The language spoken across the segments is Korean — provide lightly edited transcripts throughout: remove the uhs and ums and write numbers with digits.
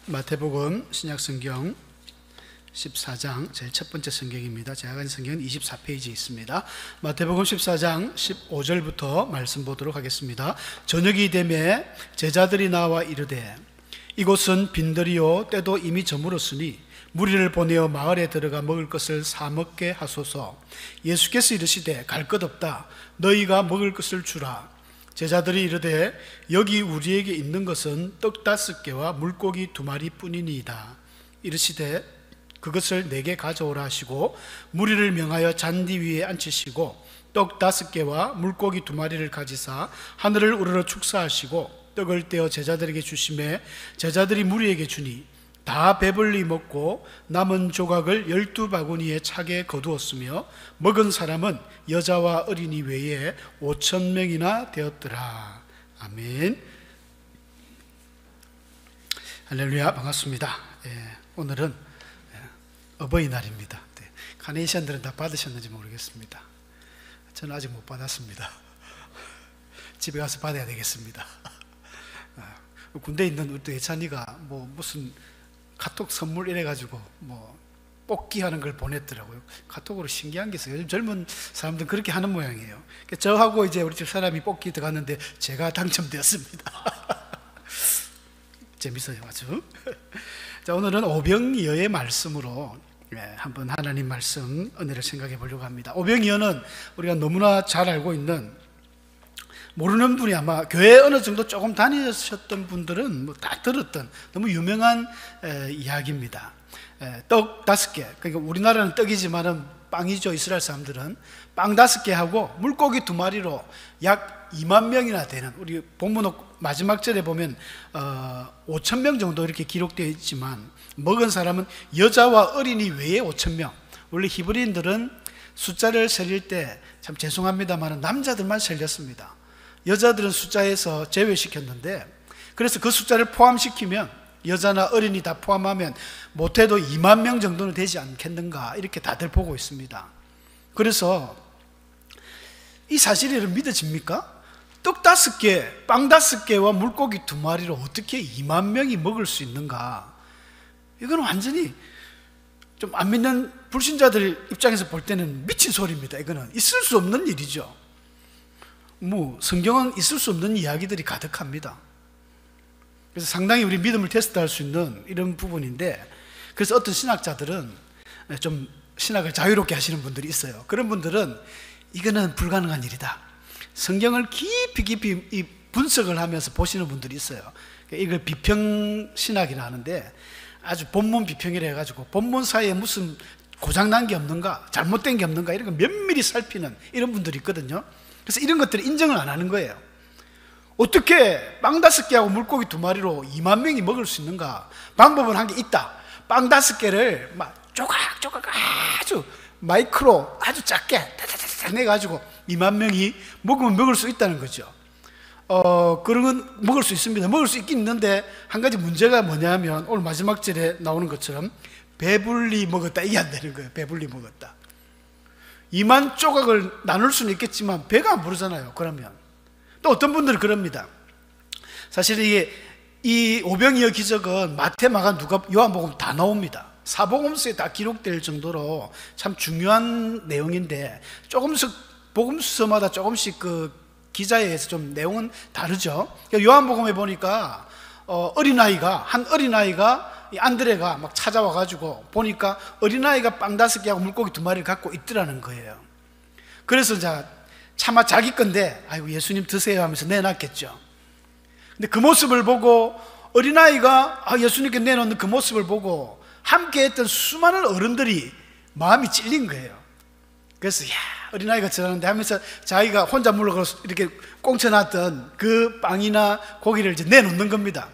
마태복음 신약성경 14장 제일 첫 번째 성경입니다. 제가 가진 성경은 24페이지에 있습니다. 마태복음 14장 15절부터 말씀 보도록 하겠습니다. 저녁이 되매 제자들이 나와 이르되 이곳은 빈들이요 때도 이미 저물었으니 무리를 보내어 마을에 들어가 먹을 것을 사 먹게 하소서. 예수께서 이르시되 갈 것 없다. 너희가 먹을 것을 주라. 제자들이 이르되 여기 우리에게 있는 것은 떡 5개와 물고기 2마리 뿐이니이다. 이르시되 그것을 내게 가져오라 하시고 무리를 명하여 잔디 위에 앉히시고 떡 5개와 물고기 2마리를 가지사 하늘을 우러러 축사하시고 떡을 떼어 제자들에게 주시매 제자들이 무리에게 주니 다 배불리 먹고 남은 조각을 12바구니에 차게 거두었으며 먹은 사람은 여자와 어린이 외에 5,000명이나 되었더라. 아멘. 할렐루야. 반갑습니다. 오늘은 어버이날입니다. 카네이션들은 다 받으셨는지 모르겠습니다. 저는 아직 못 받았습니다. 집에 가서 받아야 되겠습니다. 군대에 있는 우리 예찬이가 무슨 카톡 선물 이래가지고 뽑기 하는 걸 보냈더라고요. 카톡으로 신기한 게 있어요. 요즘 젊은 사람들은 그렇게 하는 모양이에요. 저하고 이제 우리 집 사람이 뽑기 들어갔는데 제가 당첨되었습니다. 재밌어요, 아주. 자, 오늘은 오병이어의 말씀으로 한번 하나님 말씀 은혜를 생각해 보려고 합니다. 오병이어는 우리가 너무나 잘 알고 있는, 모르는 분이 아마 교회 어느 정도 조금 다니셨던 분들은 다 들었던 너무 유명한 이야기입니다. 떡 5개, 그러니까 우리나라는 떡이지만은 빵이죠. 이스라엘 사람들은 빵 5개하고 물고기 2마리로 약 2만 명이나 되는, 우리 본문 마지막 절에 보면 5,000명 정도 이렇게 기록되어 있지만 먹은 사람은 여자와 어린이 외에 5,000명. 원래 히브리인들은 숫자를 세릴 때 참 죄송합니다만 남자들만 세렸습니다. 여자들은 숫자에서 제외시켰는데, 그래서 그 숫자를 포함시키면 여자나 어린이 다 포함하면 못해도 2만 명 정도는 되지 않겠는가, 이렇게 다들 보고 있습니다. 그래서 이 사실이 믿어집니까? 떡 5개, 빵 5개와 물고기 2마리로 어떻게 2만 명이 먹을 수 있는가? 이건 완전히 좀 안 믿는 불신자들 입장에서 볼 때는 미친 소리입니다. 이거는 있을 수 없는 일이죠. 성경은 있을 수 없는 이야기들이 가득합니다. 그래서 상당히 우리 믿음을 테스트할 수 있는 이런 부분인데, 그래서 어떤 신학자들은 좀 신학을 자유롭게 하시는 분들이 있어요. 그런 분들은 이거는 불가능한 일이다, 성경을 깊이 분석을 하면서 보시는 분들이 있어요. 이걸 비평신학이라 하는데, 아주 본문 비평이라 해가지고 본문 사이에 무슨 고장난 게 없는가, 잘못된 게 없는가, 이런 거 면밀히 살피는 이런 분들이 있거든요. 그래서 이런 것들을 인정을 안 하는 거예요. 어떻게 빵 5개하고 물고기 2마리로 2만 명이 먹을 수 있는가? 방법은 한 게 있다. 빵 5개를 막 조각조각 아주 마이크로 아주 작게 다다다다 내가지고 2만 명이 먹으면 먹을 수 있다는 거죠. 그런 건 먹을 수 있습니다. 먹을 수 있긴 있는데 한 가지 문제가 뭐냐면, 오늘 마지막 절에 나오는 것처럼 배불리 먹었다, 이게 안 되는 거예요. 배불리 먹었다. 2만 조각을 나눌 수는 있겠지만 배가 안 부르잖아요. 그러면 또 어떤 분들은 그럽니다. 사실 이 오병이어 기적은 마태, 마가, 누가, 요한복음 다 나옵니다. 사복음서에 다 기록될 정도로 참 중요한 내용인데, 조금씩 복음서마다 조금씩 그 기자에 의해서 좀 내용은 다르죠. 요한복음에 보니까 한 어린아이가 이 안드레가 막 찾아와 가지고 보니까 어린아이가 빵 5개하고 물고기 2마리를 갖고 있더라는 거예요. 그래서 차마 자기 건데 아이고 예수님 드세요 하면서 내놨겠죠. 근데 그 모습을 보고 어린아이가 예수님께 내놓는 그 모습을 보고 함께 했던 수많은 어른들이 마음이 찔린 거예요. 그래서 어린아이가 저러는데 하면서 자기가 혼자 물러가서 이렇게 꽁쳐놨던 그 빵이나 고기를 이제 내놓는 겁니다.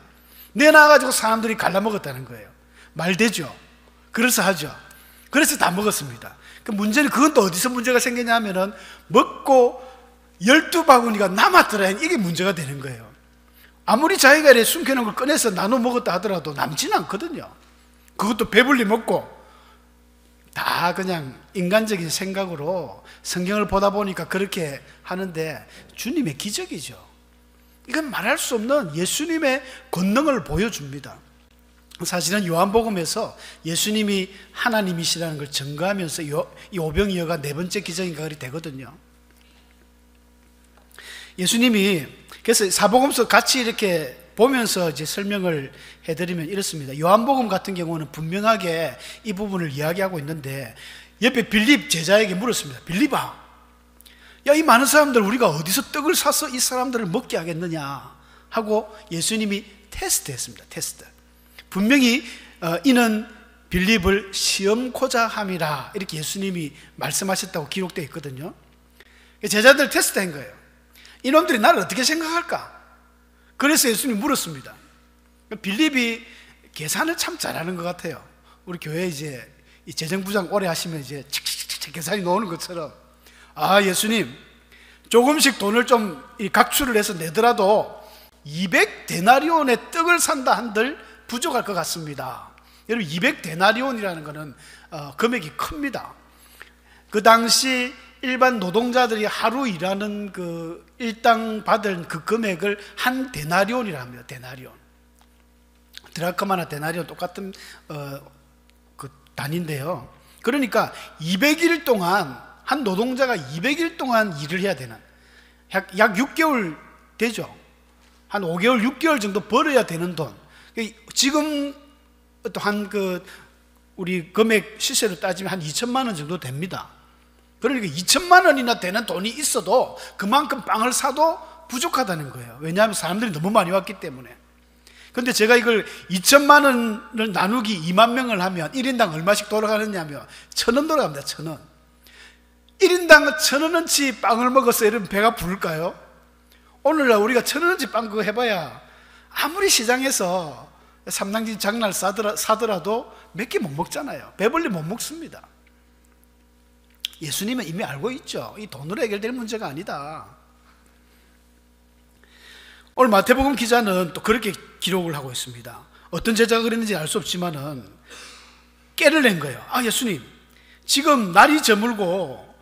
내놔가지고 사람들이 갈라먹었다는 거예요. 말되죠. 그래서 하죠. 그래서 다 먹었습니다. 그 문제는, 그건 또 어디서 문제가 생기냐면은 먹고 12바구니가 남았더라, 이게 문제가 되는 거예요. 아무리 자기가 이렇게 숨겨놓은 걸 꺼내서 나눠 먹었다 하더라도 남지는 않거든요. 그것도 배불리 먹고 다 그냥 인간적인 생각으로 성경을 보다 보니까 그렇게 하는데, 주님의 기적이죠. 이건 말할 수 없는 예수님의 권능을 보여줍니다. 사실은 요한복음에서 예수님이 하나님이시라는 걸 증거하면서 이 오병이어가 네 번째 기적인가 그리 되거든요. 예수님이 그래서 사복음서 같이 이렇게 보면서 이제 설명을 해드리면 이렇습니다. 요한복음 같은 경우는 분명하게 이 부분을 이야기하고 있는데 옆에 빌립 제자에게 물었습니다. 빌립아, 야, 이 많은 사람들 우리가 어디서 떡을 사서 이 사람들을 먹게 하겠느냐 하고 예수님이 테스트했습니다. 테스트. 분명히 이는 빌립을 시험코자 함이라 이렇게 예수님이 말씀하셨다고 기록되어 있거든요. 제자들 테스트한 거예요. 이놈들이 나를 어떻게 생각할까? 그래서 예수님이 물었습니다. 빌립이 계산을 참 잘하는 것 같아요. 우리 교회 이제 이 재정부장 오래 하시면 이제 칙칙칙칙 계산이 나오는 것처럼, 아, 예수님, 조금씩 돈을 좀 각출을 해서 내더라도 200데나리온의 떡을 산다 한들 부족할 것 같습니다. 여러분, 200데나리온이라는 것은 금액이 큽니다. 그 당시 일반 노동자들이 하루 일하는 그 일당 받은 그 금액을 한 데나리온이라 합니다. 데나리온. 드라크마나 데나리온 똑같은 그 단위인데요. 그러니까 200일 동안 한 노동자가 200일 동안 일을 해야 되는, 약 6개월 되죠. 한 5개월, 6개월 정도 벌어야 되는 돈. 지금 한 그 우리 금액 시세로 따지면 한 2천만 원 정도 됩니다. 그러니까 2천만 원이나 되는 돈이 있어도 그만큼 빵을 사도 부족하다는 거예요. 왜냐하면 사람들이 너무 많이 왔기 때문에. 근데 제가 이걸 2천만 원을 나누기 2만 명을 하면 1인당 얼마씩 돌아가느냐 하면 1,000원 돌아갑니다. 1,000원. 1인당 1,000원어치 빵을 먹어서 여러분 배가 부를까요? 오늘날 우리가 1,000원어치 빵 그거 해봐야 아무리 시장에서 삼당진 장날 사더라도 몇 개 못 먹잖아요. 배불리 못 먹습니다. 예수님은 이미 알고 있죠. 이 돈으로 해결될 문제가 아니다. 오늘 마태복음 기자는 또 그렇게 기록을 하고 있습니다. 어떤 제자가 그랬는지 알 수 없지만은 깨를 낸 거예요. 아, 예수님, 지금 날이 저물고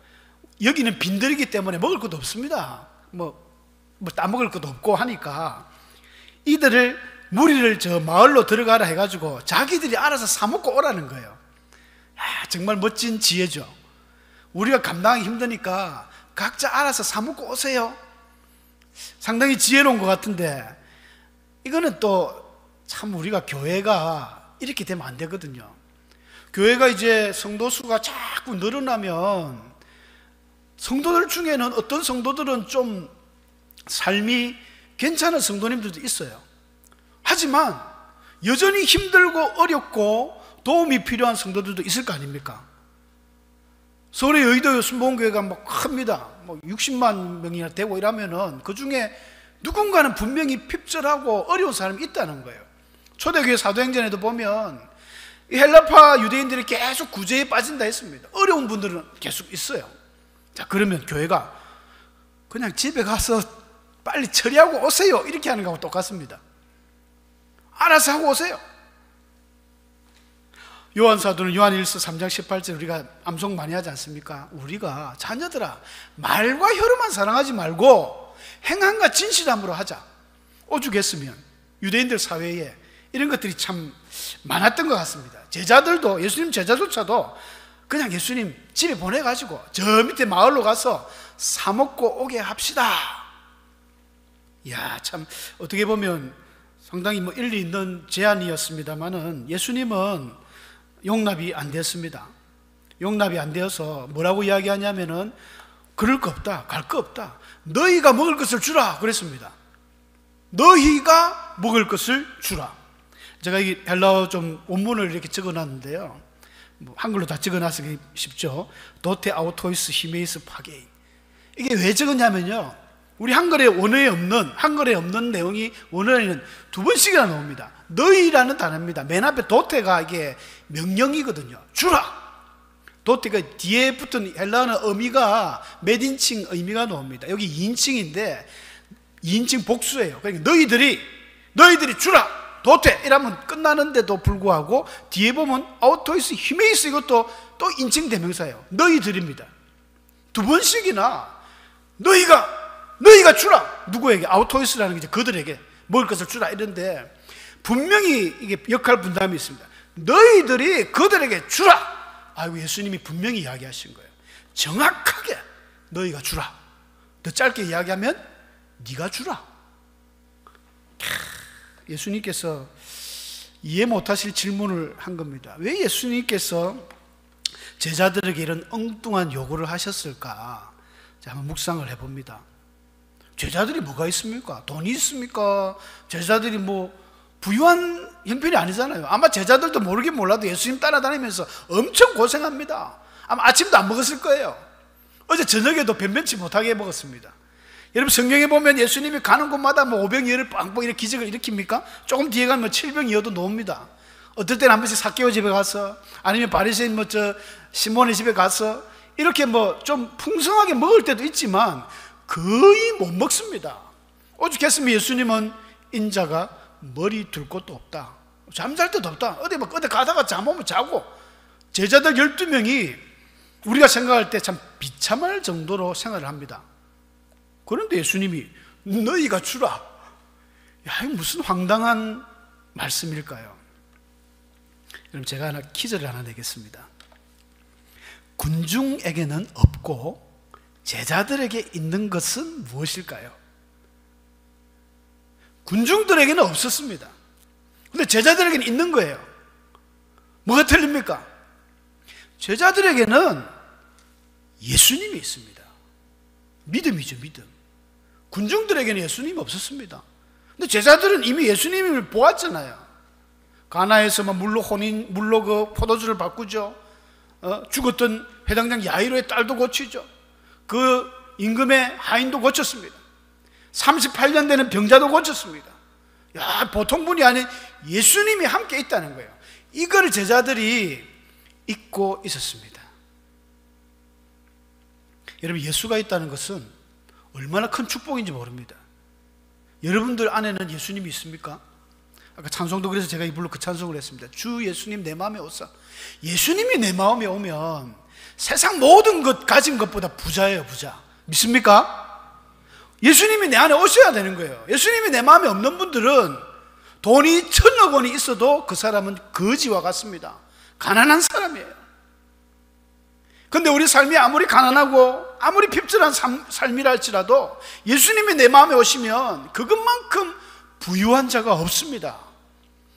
여기는 빈들이기 때문에 먹을 것도 없습니다. 뭐 따먹을 것도 없고 하니까 이들을 무리를 저 마을로 들어가라 해가지고 자기들이 알아서 사 먹고 오라는 거예요. 정말 멋진 지혜죠. 우리가 감당하기 힘드니까 각자 알아서 사 먹고 오세요. 상당히 지혜로운 것 같은데, 이거는 또 참 우리가 교회가 이렇게 되면 안 되거든요. 교회가 이제 성도 수가 자꾸 늘어나면 성도들 중에는 어떤 성도들은 좀 삶이 괜찮은 성도님들도 있어요. 하지만 여전히 힘들고 어렵고 도움이 필요한 성도들도 있을 거 아닙니까? 서울의 여의도 순복음교회가 뭐 큽니다. 뭐 60만 명이나 되고 이러면은 그 중에 누군가는 분명히 핍절하고 어려운 사람이 있다는 거예요. 초대교회 사도행전에도 보면 이 헬라파 유대인들이 계속 구제에 빠진다 했습니다. 어려운 분들은 계속 있어요. 자, 그러면 교회가 그냥 집에 가서 빨리 처리하고 오세요 이렇게 하는 거하고 똑같습니다. 알아서 하고 오세요. 요한사도는 요한일서 3장 18절 우리가 암송 많이 하지 않습니까? 우리가 자녀들아, 말과 혀로만 사랑하지 말고 행함과 진실함으로 하자. 오죽했으면 유대인들 사회에 이런 것들이 참 많았던 것 같습니다. 제자들도, 예수님 제자조차도 그냥 예수님 집에 보내가지고 저 밑에 마을로 가서 사 먹고 오게 합시다. 이야, 참 어떻게 보면 상당히 뭐 일리 있는 제안이었습니다만은 예수님은 용납이 안 됐습니다. 용납이 안 되어서 뭐라고 이야기하냐면은 그럴 거 없다, 갈 거 없다, 너희가 먹을 것을 주라 그랬습니다. 너희가 먹을 것을 주라. 제가 이 헬라어 좀 원문을 이렇게 적어놨는데요, 뭐 한글로 다 적어놨으기 쉽죠. 도테 아우토이스 히메이스 파게인. 이게 왜 적었냐면요, 우리 한글에 없는 내용이 원어에는 두 번씩이나 나옵니다. 너희라는 단어입니다. 맨 앞에 도테가 이게 명령이거든요. 주라. 도테가 뒤에 붙은 헬라어는 의미가 몇인칭 의미가 나옵니다. 여기 2인칭인데 2인칭 복수예요. 그러니까 너희들이 주라. 도테 이러면 끝나는데도 불구하고 뒤에 보면 아우토이스 히메이스, 이것도 또 인칭 대명사예요. 너희들입니다. 두 번씩이나 너희가 주라. 누구에게? 아우토이스라는 게 이제 그들에게 먹을 것을 주라 이런데, 분명히 이게 역할 분담이 있습니다. 너희들이 그들에게 주라. 아이고, 예수님이 분명히 이야기하신 거예요. 정확하게 너희가 주라. 더 짧게 이야기하면 네가 주라. 예수님께서 이해 못하실 질문을 한 겁니다. 왜 예수님께서 제자들에게 이런 엉뚱한 요구를 하셨을까? 자, 한번 묵상을 해봅니다. 제자들이 뭐가 있습니까? 돈이 있습니까? 제자들이 뭐 부유한 형편이 아니잖아요. 아마 제자들도 모르긴 몰라도 예수님 따라다니면서 엄청 고생합니다. 아마 아침도 안 먹었을 거예요. 어제 저녁에도 변변치 못하게 먹었습니다. 여러분, 성경에 보면 예수님이 가는 곳마다 뭐 5병이어를 빵빵 이렇게 기적을 일으킵니까? 조금 뒤에 가면 7병이어도 놓습니다. 어떨 때는 한 번씩 삭개오 집에 가서, 아니면 바리새인 시몬의 집에 가서 이렇게 뭐 좀 풍성하게 먹을 때도 있지만 거의 못 먹습니다. 오죽했으면 예수님은 인자가 머리 둘 곳도 없다, 잠잘 데도 없다, 어디 가다가 잠오면 자고, 제자들 12명이 우리가 생각할 때 참 비참할 정도로 생활을 합니다. 그런데 예수님이 너희가 주라. 야, 이거 무슨 황당한 말씀일까요? 그럼 제가 퀴즈를 하나 내겠습니다. 군중에게는 없고 제자들에게 있는 것은 무엇일까요? 군중들에게는 없었습니다. 근데 제자들에게는 있는 거예요. 뭐가 틀립니까? 제자들에게는 예수님이 있습니다. 믿음이죠, 믿음. 군중들에게는 예수님이 없었습니다. 근데 제자들은 이미 예수님을 보았잖아요. 가나에서 물로 그 포도주를 바꾸죠. 죽었던 회당장 야이로의 딸도 고치죠. 그 임금의 하인도 고쳤습니다. 38년 되는 병자도 고쳤습니다. 야, 보통 분이 아닌 예수님이 함께 있다는 거예요. 이걸 제자들이 잊고 있었습니다. 여러분, 예수가 있다는 것은 얼마나 큰 축복인지 모릅니다. 여러분들 안에는 예수님이 있습니까? 아까 찬송도 그래서 제가 이불로 그 찬송을 했습니다. 주 예수님 내 마음에 오사. 예수님이 내 마음에 오면 세상 모든 것 가진 것보다 부자예요, 부자. 믿습니까? 예수님이 내 안에 오셔야 되는 거예요. 예수님이 내 마음에 없는 분들은 돈이 1,000억 원이 있어도 그 사람은 거지와 같습니다. 가난한 사람이에요. 근데 우리 삶이 아무리 가난하고 아무리 핍절한 삶이라 할지라도 예수님이 내 마음에 오시면 그것만큼 부유한 자가 없습니다.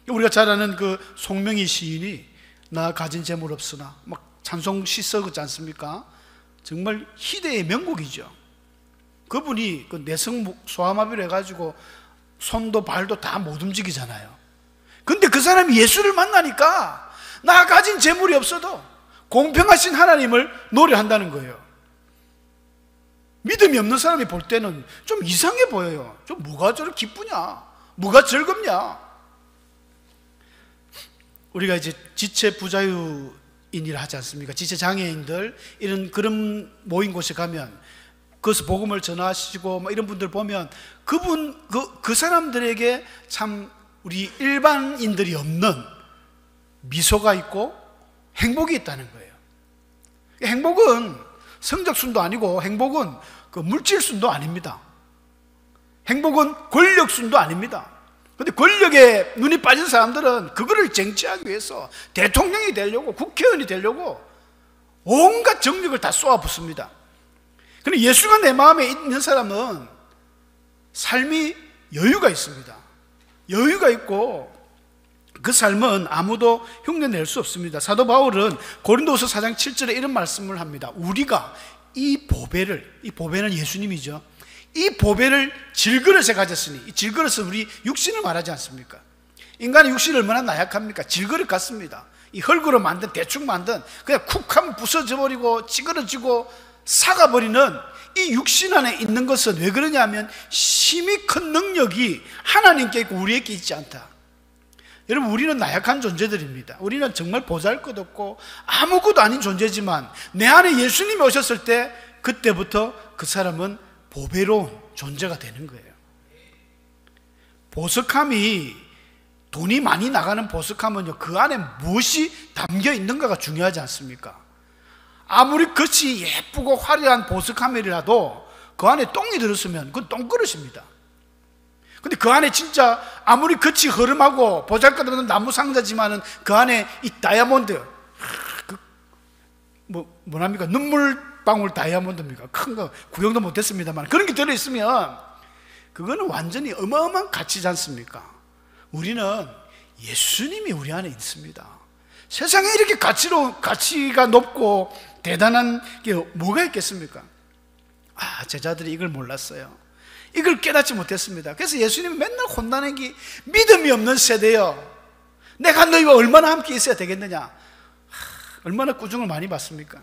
우리가 잘 아는 그 송명희 시인이 나 가진 재물 없으나 막 찬송시 써그지 않습니까? 정말 희대의 명곡이죠. 그분이 그 내성 소아마비를 해가지고 손도 발도 다 못 움직이잖아요. 근데 그 사람이 예수를 만나니까 나 가진 재물이 없어도 공평하신 하나님을 노래한다는 거예요. 믿음이 없는 사람이 볼 때는 좀 이상해 보여요. 좀 뭐가 저렇게 기쁘냐, 뭐가 즐겁냐. 우리가 이제 지체 부자유인이라 하지 않습니까? 지체 장애인들 그런 모인 곳에 가면 그것을 복음을 전하시고 이런 분들 보면 그 사람들에게 참 우리 일반인들이 없는 미소가 있고 행복이 있다는 거예요. 행복은 성적순도 아니고 행복은 그 물질순도 아닙니다. 행복은 권력순도 아닙니다. 그런데 권력에 눈이 빠진 사람들은 그거를 쟁취하기 위해서 대통령이 되려고 국회의원이 되려고 온갖 정력을 다 쏘아붓습니다. 그런데 예수가 내 마음에 있는 사람은 삶이 여유가 있습니다. 여유가 있고 그 삶은 아무도 흉내낼 수 없습니다. 사도 바울은 고린도후서 4장 7절에 이런 말씀을 합니다. 우리가 이 보배는 예수님이죠. 이 보배를 질그릇에 가졌으니, 이 질그릇은 우리 육신을 말하지 않습니까? 인간의 육신이 얼마나 나약합니까? 질그릇 같습니다. 이 흙으로 만든, 대충 만든, 그냥 쿡 하면 부서져 버리고 찌그러지고 삭아버리는 이 육신 안에 있는 것은 왜 그러냐면 심히 큰 능력이 하나님께 있고 우리에게 있지 않다. 여러분, 우리는 나약한 존재들입니다. 우리는 정말 보잘것없고 아무것도 아닌 존재지만 내 안에 예수님이 오셨을 때 그때부터 그 사람은 보배로운 존재가 되는 거예요. 보석함이, 돈이 많이 나가는 보석함은요, 그 안에 무엇이 담겨 있는가가 중요하지 않습니까? 아무리 겉이 예쁘고 화려한 보석함이라도 그 안에 똥이 들었으면 그건 똥그릇입니다. 근데 그 안에 진짜 아무리 겉이 허름하고 보잘것없는 나무 상자지만은 그 안에 이 다이아몬드, 뭐랍니까? 눈물방울 다이아몬드입니까? 큰 거 구경도 못했습니다만 그런 게 들어있으면 그거는 완전히 어마어마한 가치지 않습니까? 우리는 예수님이 우리 안에 있습니다. 세상에 이렇게 가치가 높고 대단한 게 뭐가 있겠습니까? 제자들이 이걸 몰랐어요. 이걸 깨닫지 못했습니다. 그래서 예수님이 맨날 혼나는 게 믿음이 없는 세대요. 내가 너희와 얼마나 함께 있어야 되겠느냐. 얼마나 꾸중을 많이 받습니까?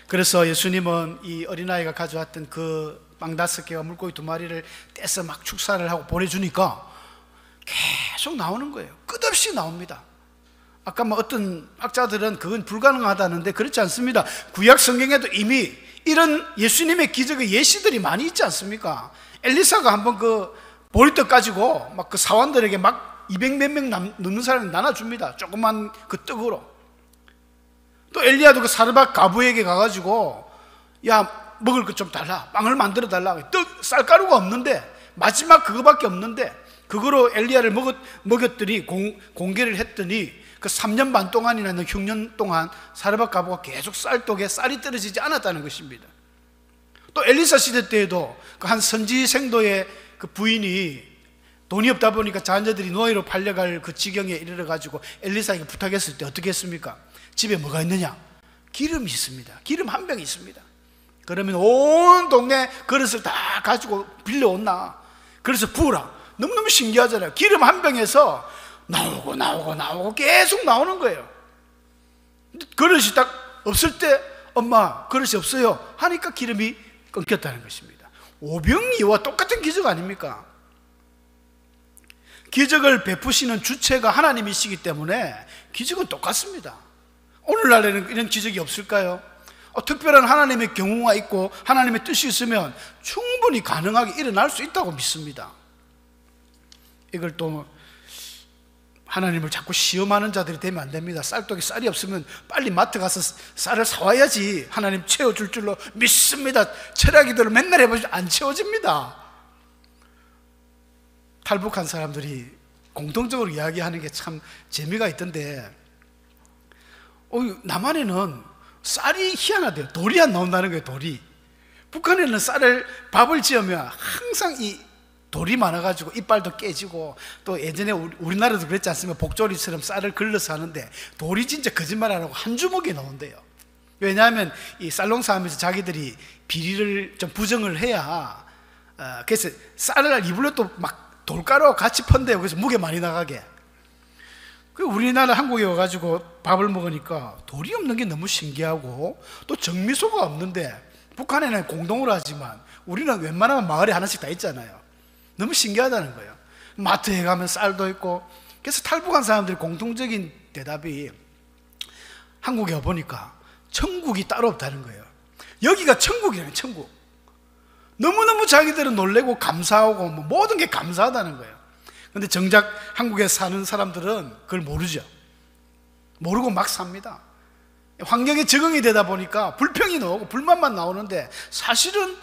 그래서 예수님은 이 어린아이가 가져왔던 그 빵 5개와 물고기 2마리를 떼서 막 축사를 하고 보내주니까 계속 나오는 거예요. 끝없이 나옵니다. 아까 어떤 학자들은 그건 불가능하다는데 그렇지 않습니다. 구약 성경에도 이미 이런 예수님의 기적의 예시들이 많이 있지 않습니까? 엘리사가 한번 그 보리떡 가지고 막 그 사원들에게 막 200몇 명 넘는 사람이 나눠줍니다. 조그만 그 떡으로. 또 엘리야도 그 사르밧 가부에게 가가지고 야 먹을 것 좀 달라, 빵을 만들어 달라. 쌀가루가 없는데, 마지막 그거밖에 없는데 그거로 엘리야를 먹였더니 공개를 했더니 그 3년 반 동안이라는 흉년 동안 사르밧 가부가 계속 쌀떡에 쌀이 떨어지지 않았다는 것입니다. 또 엘리사 시대 때에도 그 한 선지 생도의 그 부인이 돈이 없다 보니까 자녀들이 노예로 팔려갈 그 지경에 이르러가지고 엘리사에게 부탁했을 때 어떻게 했습니까? 집에 뭐가 있느냐? 기름이 있습니다. 기름 한 병이 있습니다. 그러면 온 동네 그릇을 다 가지고 빌려온나. 그래서 부으라. 너무너무 신기하잖아요. 기름 한 병에서 나오고 계속 나오는 거예요. 그릇이 딱 없을 때 엄마 그릇이 없어요 하니까 기름이 끊겼다는 것입니다. 오병이와 똑같은 기적 아닙니까? 기적을 베푸시는 주체가 하나님이시기 때문에 기적은 똑같습니다. 오늘날에는 이런 기적이 없을까요? 특별한 하나님의 경우가 있고 하나님의 뜻이 있으면 충분히 가능하게 일어날 수 있다고 믿습니다. 이걸 또 하나님을 자꾸 시험하는 자들이 되면 안 됩니다. 쌀떡에 쌀이 없으면 빨리 마트 가서 쌀을 사와야지 하나님 채워줄 줄로 믿습니다. 철학이대로 맨날 해보시면 안 채워집니다. 탈북한 사람들이 공통적으로 이야기하는 게 참 재미가 있던데, 남한에는 쌀이 희한하대요. 돌이 안 나온다는 거예요. 돌이. 북한에는 밥을 지으면 항상 이 돌이 많아가지고 이빨도 깨지고, 또 예전에 우리나라도 그랬지 않습니까? 복조리처럼 쌀을 걸러서 하는데 돌이 진짜 거짓말 안 하고 한 주먹이 나온대요. 왜냐하면 이 쌀농사 하면서 자기들이 비리를 좀 부정을 해야, 그래서 쌀을 이불로 또 막 돌가루와 같이 펀대요. 그래서 무게 많이 나가게. 우리나라 한국에 와가지고 밥을 먹으니까 돌이 없는 게 너무 신기하고, 또 정미소가 없는데 북한에는 공동으로 하지만 우리는 웬만하면 마을에 하나씩 다 있잖아요. 너무 신기하다는 거예요. 마트에 가면 쌀도 있고. 그래서 탈북한 사람들이 공통적인 대답이 한국에 와보니까 천국이 따로 없다는 거예요. 여기가 천국이라는 천국. 너무너무 자기들은 놀래고 감사하고 모든 게 감사하다는 거예요. 근데 정작 한국에 사는 사람들은 그걸 모르죠. 모르고 막 삽니다. 환경에 적응이 되다 보니까 불평이 나오고 불만만 나오는데, 사실은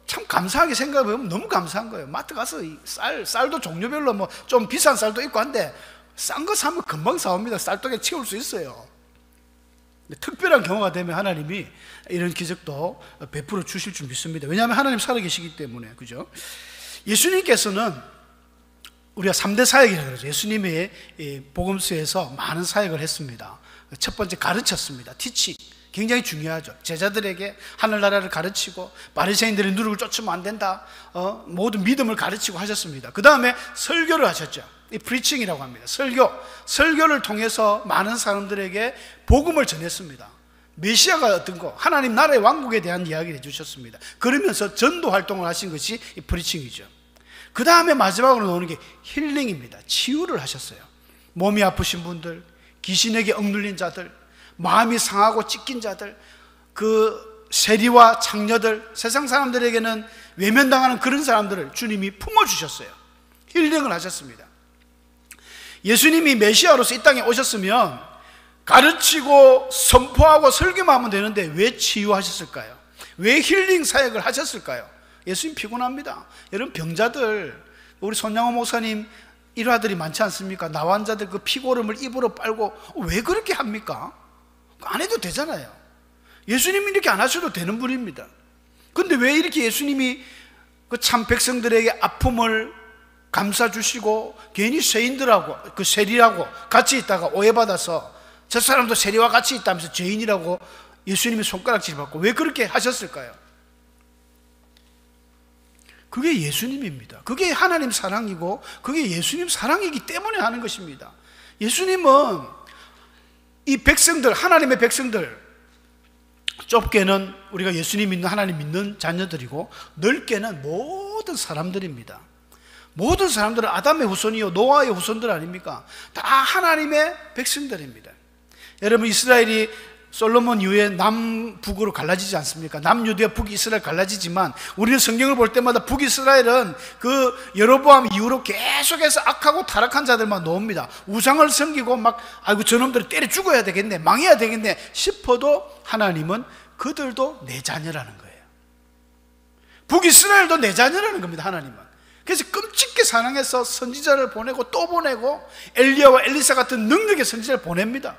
참 감사하게 생각해보면 너무 감사한 거예요. 마트 가서 쌀도 종류별로 좀 비싼 쌀도 있고 한데 싼 거 사면 금방 사옵니다. 쌀떡에 채울 수 있어요. 특별한 경우가 되면 하나님이 이런 기적도 베풀어 주실 줄 믿습니다. 왜냐하면 하나님 살아계시기 때문에. 그죠? 예수님께서는 우리가 3대 사역이라고 그러죠. 예수님의 복음서에서 많은 사역을 했습니다. 첫 번째 가르쳤습니다. 티칭. 굉장히 중요하죠. 제자들에게 하늘나라를 가르치고, 바리새인들의 누룩을 쫓으면 안 된다, 모든 믿음을 가르치고 하셨습니다. 그 다음에 설교를 하셨죠. 이 프리칭이라고 합니다. 설교를 통해서 많은 사람들에게 복음을 전했습니다. 메시아가 어떤 거, 하나님 나라의 왕국에 대한 이야기를 해주셨습니다. 그러면서 전도 활동을 하신 것이 이 프리칭이죠. 그 다음에 마지막으로 나오는 게 힐링입니다. 치유를 하셨어요. 몸이 아프신 분들, 귀신에게 억눌린 자들, 마음이 상하고 찢긴 자들, 그 세리와 창녀들, 세상 사람들에게는 외면당하는 그런 사람들을 주님이 품어주셨어요. 힐링을 하셨습니다. 예수님이 메시아로서 이 땅에 오셨으면 가르치고 선포하고 설교만 하면 되는데 왜 치유하셨을까요? 왜 힐링 사역을 하셨을까요? 예수님 피곤합니다. 여러분 병자들, 우리 손양호 목사님 일화들이 많지 않습니까? 나환자들 그 피고름을 입으로 빨고 왜 그렇게 합니까? 안 해도 되잖아요. 예수님이 이렇게 안 하셔도 되는 분입니다. 근데 왜 이렇게 예수님이 그 참 백성들에게 아픔을 감싸주시고 괜히 세인들하고 그 세리하고 같이 있다가 오해받아서 저 사람도 세리와 같이 있다면서 죄인이라고 예수님이 손가락질 받고 왜 그렇게 하셨을까요? 그게 예수님입니다. 그게 하나님 사랑이고 그게 예수님 사랑이기 때문에 하는 것입니다. 예수님은 이 백성들, 하나님의 백성들, 좁게는 우리가 예수님 믿는 하나님 믿는 자녀들이고 넓게는 모든 사람들입니다. 모든 사람들은 아담의 후손이요 노아의 후손들 아닙니까? 다 하나님의 백성들입니다. 여러분 이스라엘이 솔로몬 이후에 남북으로 갈라지지 않습니까? 남유대와 북이스라엘 갈라지지만 우리는 성경을 볼 때마다 북이스라엘은 그 여로보암 이후로 계속해서 악하고 타락한 자들만 나옵니다. 우상을 섬기고 막 아이고 저놈들을 때려 죽어야 되겠네, 망해야 되겠네 싶어도 하나님은 그들도 내 자녀라는 거예요. 북이스라엘도 내 자녀라는 겁니다. 하나님은. 그래서 끔찍게 사랑해서 선지자를 보내고 또 보내고 엘리야와 엘리사 같은 능력의 선지자를 보냅니다.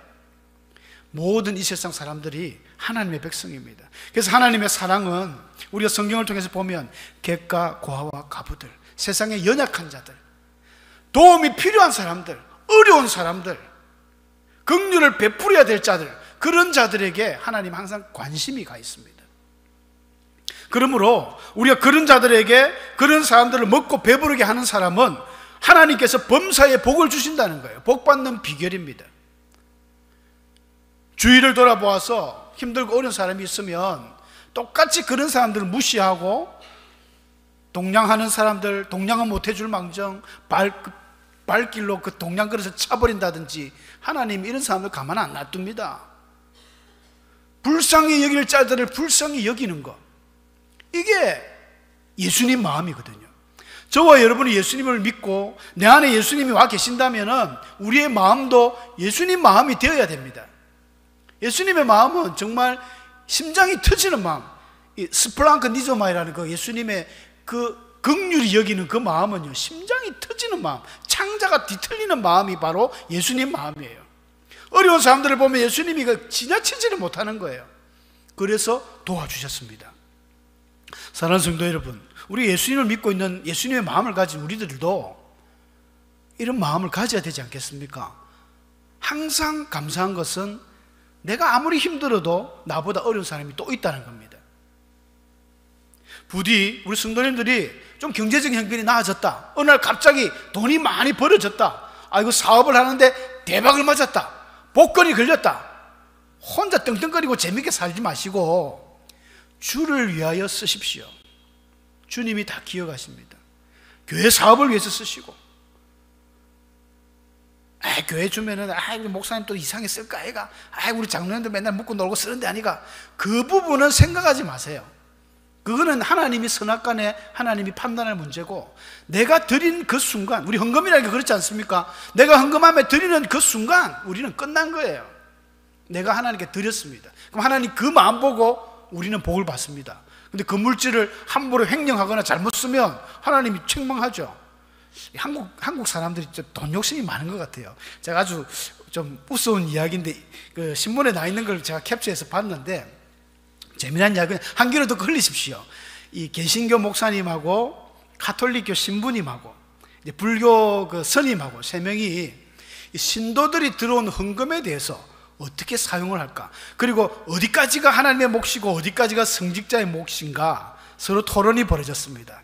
모든 이 세상 사람들이 하나님의 백성입니다. 그래서 하나님의 사랑은 우리가 성경을 통해서 보면 객과 고아와 가부들, 세상의 연약한 자들, 도움이 필요한 사람들, 어려운 사람들, 긍휼을 베풀어야 될 자들, 그런 자들에게 하나님 항상 관심이 가 있습니다. 그러므로 우리가 그런 자들에게, 그런 사람들을 먹고 배부르게 하는 사람은 하나님께서 범사에 복을 주신다는 거예요. 복 받는 비결입니다. 주위를 돌아보아서 힘들고 어려운 사람이 있으면 똑같이 그런 사람들을 무시하고 동냥하는 사람들, 동냥은 못 해줄 망정 발길로 그 동냥 그릇을 차버린다든지, 하나님 이런 사람들 가만 안 놔둡니다. 불쌍히 여길 자들을 불쌍히 여기는 것, 이게 예수님 마음이거든요. 저와 여러분이 예수님을 믿고 내 안에 예수님이 와 계신다면 우리의 마음도 예수님 마음이 되어야 됩니다. 예수님의 마음은 정말 심장이 터지는 마음, 이 스플랑크 니조마이라는 그 예수님의 그 긍휼히 여기는 그 마음은요, 심장이 터지는 마음, 창자가 뒤틀리는 마음이 바로 예수님 마음이에요. 어려운 사람들을 보면 예수님이 그 지나치지를 못하는 거예요. 그래서 도와주셨습니다. 사랑하는 성도 여러분, 우리 예수님을 믿고 있는 예수님의 마음을 가진 우리들도 이런 마음을 가져야 되지 않겠습니까? 항상 감사한 것은 내가 아무리 힘들어도 나보다 어려운 사람이 또 있다는 겁니다. 부디 우리 성도님들이 좀 경제적인 형편이 나아졌다, 어느 날 갑자기 돈이 많이 벌어졌다, 아이고 사업을 하는데 대박을 맞았다, 복권이 걸렸다, 혼자 떵떵거리고 재밌게 살지 마시고 주를 위하여 쓰십시오. 주님이 다 기억하십니다. 교회 사업을 위해서 쓰시고, 교회 주면은 우리 목사님 또 이상하게 쓸까 아이가, 우리 장로님들 맨날 묵고 놀고 쓰는데 아니가, 그 부분은 생각하지 마세요. 그거는 하나님이 선악간에 하나님이 판단할 문제고, 내가 드린 그 순간, 우리 헌금이라는 게 그렇지 않습니까? 내가 헌금함에 드리는 그 순간 우리는 끝난 거예요. 내가 하나님께 드렸습니다. 그럼 하나님 그 마음 보고 우리는 복을 받습니다. 근데 그 물질을 함부로 횡령하거나 잘못 쓰면 하나님이 책망하죠. 한국 사람들이 좀 돈 욕심이 많은 것 같아요. 제가 아주 좀 우스운 이야기인데, 그 신문에 나 있는 걸 제가 캡처해서 봤는데, 재미난 이야기는 한 귀로 듣고 흘리십시오. 이 개신교 목사님하고 가톨릭교 신부님하고 이제 불교 그 스님하고 세 명이 신도들이 들어온 헌금에 대해서 어떻게 사용을 할까, 그리고 어디까지가 하나님의 몫이고 어디까지가 성직자의 몫인가 서로 토론이 벌어졌습니다.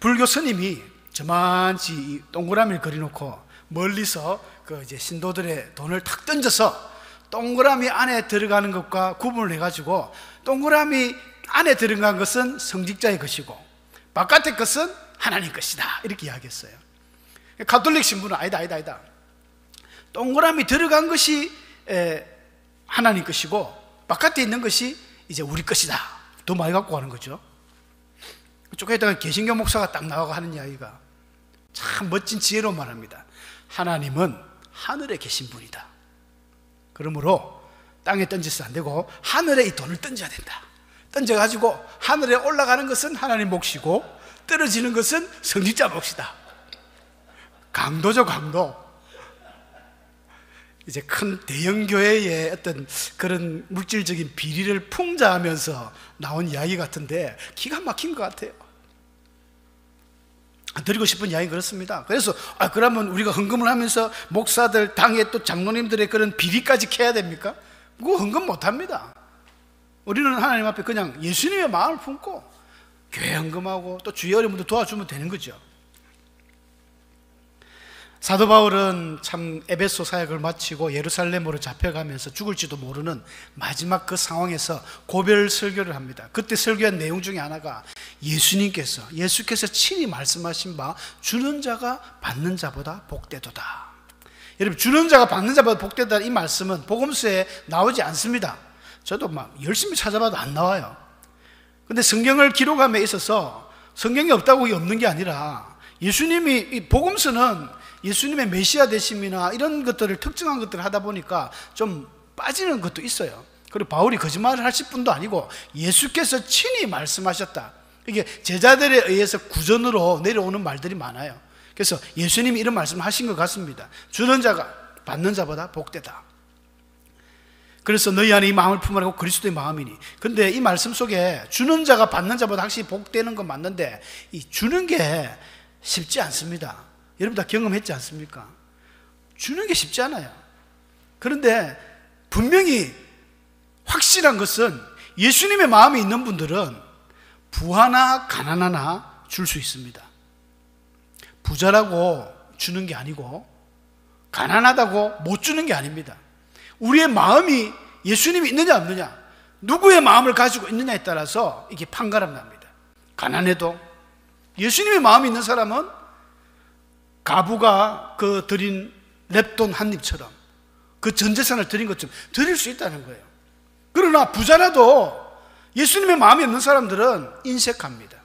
불교 스님이 저만치 동그라미를 그려놓고 멀리서 그 이제 신도들의 돈을 탁 던져서 동그라미 안에 들어가는 것과 구분을 해가지고, 동그라미 안에 들어간 것은 성직자의 것이고 바깥의 것은 하나님 것이다, 이렇게 이야기했어요. 가톨릭 신부는 아니다. 동그라미 들어간 것이 하나님 것이고 바깥에 있는 것이 이제 우리 것이다, 더 많이 갖고 가는 거죠. 쪽에다가 개신교 목사가 딱 나와서 하는 이야기가 참 멋진 지혜로 말합니다. 하나님은 하늘에 계신 분이다. 그러므로 땅에 던져서 안 되고 하늘에 이 돈을 던져야 된다. 던져가지고 하늘에 올라가는 것은 하나님 몫이고 떨어지는 것은 성직자 몫이다. 강도죠, 강도. 이제 큰 대형 교회의 어떤 그런 물질적인 비리를 풍자하면서 나온 이야기 같은데 기가 막힌 것 같아요. 드리고 싶은 이야기 그렇습니다. 그래서 그러면 우리가 헌금을 하면서 목사들, 당의 또 장로님들의 그런 비리까지 캐야 됩니까? 그거 헌금 못합니다. 우리는 하나님 앞에 그냥 예수님의 마음을 품고 교회 헌금하고 또 주위 어려운 분들 도와주면 되는 거죠. 사도 바울은 참 에베소 사역을 마치고 예루살렘으로 잡혀가면서 죽을지도 모르는 마지막 그 상황에서 고별 설교를 합니다. 그때 설교한 내용 중에 하나가 예수께서 친히 말씀하신 바 주는 자가 받는 자보다 복되도다. 여러분, 주는 자가 받는 자보다 복되다, 이 말씀은 복음서에 나오지 않습니다. 저도 막 열심히 찾아봐도 안 나와요. 근데 성경을 기록함에 있어서 성경이 없다고 없는 게 아니라 예수님이, 이 복음서는 예수님의 메시아 되심이나 이런 것들을 특정한 것들을 하다 보니까 좀 빠지는 것도 있어요. 그리고 바울이 거짓말을 하실 분도 아니고 예수께서 친히 말씀하셨다. 이게 제자들에 의해서 구전으로 내려오는 말들이 많아요. 그래서 예수님이 이런 말씀을 하신 것 같습니다. 주는 자가 받는 자보다 복되다. 그래서 너희 안에 이 마음을 품으라고 그리스도의 마음이니. 근데 이 말씀 속에 주는 자가 받는 자보다 확실히 복되는 건 맞는데 이 주는 게 쉽지 않습니다. 여러분 다 경험했지 않습니까? 주는 게 쉽지 않아요. 그런데 분명히 확실한 것은 예수님의 마음이 있는 분들은 부하나 가난하나 줄 수 있습니다. 부자라고 주는 게 아니고 가난하다고 못 주는 게 아닙니다. 우리의 마음이 예수님이 있느냐 없느냐, 누구의 마음을 가지고 있느냐에 따라서 이게 판가름 납니다. 가난해도 예수님의 마음이 있는 사람은 가부가 그 드린 랩돈 한 입처럼 그 전 재산을 드린 것처럼 드릴 수 있다는 거예요. 그러나 부자라도 예수님의 마음이 없는 사람들은 인색합니다.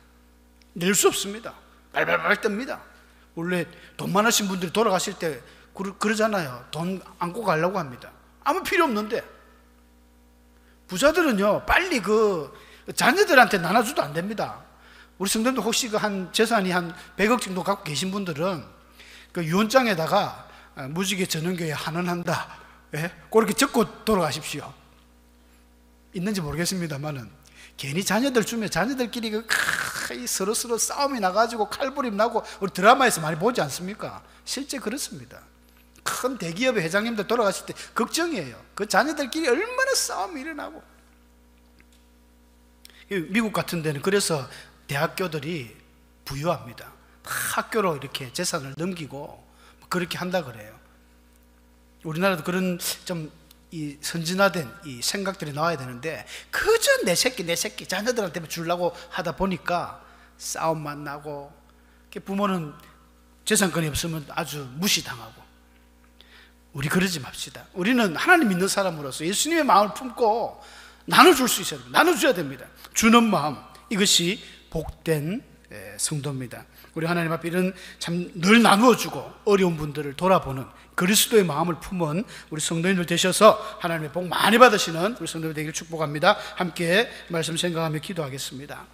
낼 수 없습니다. 발발발 뜹니다. 원래 돈 많으신 분들이 돌아가실 때 그러잖아요. 돈 안고 가려고 합니다. 아무 필요 없는데. 부자들은요 빨리 그 자녀들한테 나눠줘도 안 됩니다. 우리 성도님들 혹시 그 한 재산이 한 100억 정도 갖고 계신 분들은 그 유언장에다가 무지개 전원교회 환원한다, 예? 그렇게 적고 돌아가십시오. 있는지 모르겠습니다만은 괜히 자녀들 주면 자녀들끼리 서로 싸움이 나가지고 칼부림 나고 우리 드라마에서 많이 보지 않습니까? 실제 그렇습니다. 큰 대기업의 회장님들 돌아가실 때 걱정이에요. 그 자녀들끼리 얼마나 싸움이 일어나고. 미국 같은 데는 그래서 대학교들이 부유합니다. 학교로 이렇게 재산을 넘기고 그렇게 한다 그래요. 우리나라도 그런 좀 이 선진화된 이 생각들이 나와야 되는데 그저 내 새끼 자녀들한테 주려고 하다 보니까 싸움만 나고, 부모는 재산권이 없으면 아주 무시당하고. 우리 그러지 맙시다. 우리는 하나님 믿는 사람으로서 예수님의 마음을 품고 나눠줄 수 있어야 됩니다. 나눠줘야 됩니다. 주는 마음, 이것이 복된 성도입니다. 우리 하나님 앞에 이런 참 늘 나누어주고 어려운 분들을 돌아보는 그리스도의 마음을 품은 우리 성도님들 되셔서 하나님의 복 많이 받으시는 우리 성도들 되기를 축복합니다. 함께 말씀 생각하며 기도하겠습니다.